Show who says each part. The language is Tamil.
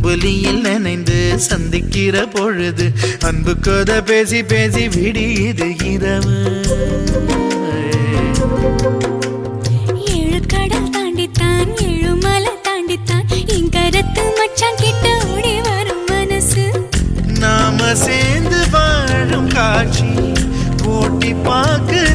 Speaker 1: அம்புலியில் நனைந்து சந்திக்கிற பொழுது அன்பு கதை பேசி பேசி விடியுது இரவு.
Speaker 2: ஏழு கடல் தாண்டித்தான் ஏழு மலை தாண்டித்தான் என் கருத்து மச்சான் கிட்ட ஓடி வரும் மனசு.
Speaker 1: நாம சேர்ந்து வாழும் காட்சி போட்டி பார்க்க